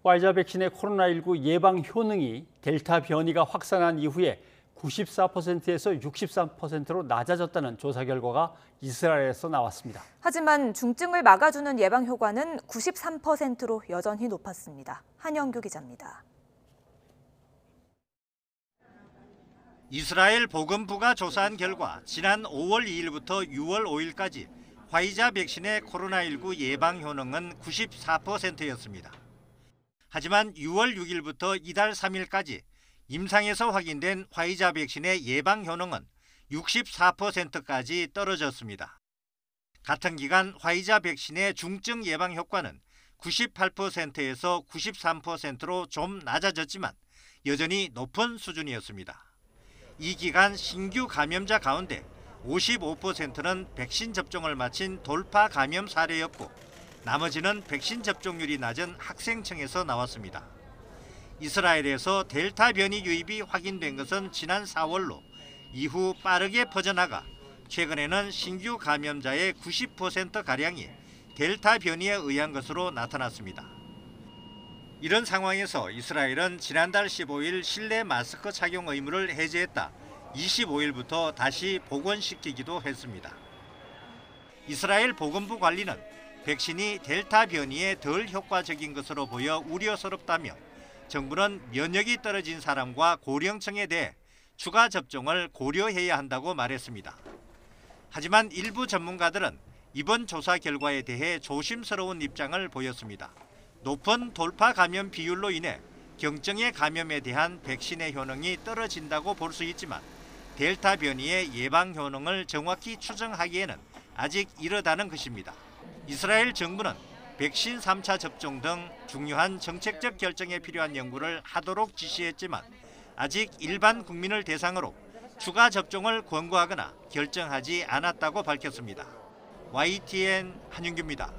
화이자 백신의 코로나19 예방 효능이 델타 변이가 확산한 이후에 94%에서 63%로 낮아졌다는 조사 결과가 이스라엘에서 나왔습니다. 하지만 중증을 막아주는 예방 효과는 93%로 여전히 높았습니다. 한영규 기자입니다. 이스라엘 보건부가 조사한 결과 지난 5월 2일부터 6월 5일까지 화이자 백신의 코로나19 예방 효능은 94%였습니다. 하지만 6월 6일부터 이달 3일까지 임상에서 확인된 화이자 백신의 예방 효능은 64%까지 떨어졌습니다. 같은 기간 화이자 백신의 중증 예방 효과는 98%에서 93%로 좀 낮아졌지만 여전히 높은 수준이었습니다. 이 기간 신규 감염자 가운데 55%는 백신 접종을 마친 돌파 감염 사례였고 나머지는 백신 접종률이 낮은 학생층에서 나왔습니다. 이스라엘에서 델타 변이 유입이 확인된 것은 지난 4월로 이후 빠르게 퍼져나가 최근에는 신규 감염자의 90%가량이 델타 변이에 의한 것으로 나타났습니다. 이런 상황에서 이스라엘은 지난달 15일 실내 마스크 착용 의무를 해제했다 25일부터 다시 복원시키기도 했습니다. 이스라엘 보건부 관리는 백신이 델타 변이에 덜 효과적인 것으로 보여 우려스럽다며 정부는 면역이 떨어진 사람과 고령층에 대해 추가 접종을 고려해야 한다고 말했습니다. 하지만 일부 전문가들은 이번 조사 결과에 대해 조심스러운 입장을 보였습니다. 높은 돌파 감염 비율로 인해 경증의 감염에 대한 백신의 효능이 떨어진다고 볼 수 있지만 델타 변이의 예방 효능을 정확히 추정하기에는 아직 이르다는 것입니다. 이스라엘 정부는 백신 3차 접종 등 중요한 정책적 결정에 필요한 연구를 하도록 지시했지만 아직 일반 국민을 대상으로 추가 접종을 권고하거나 결정하지 않았다고 밝혔습니다. YTN 한윤규입니다.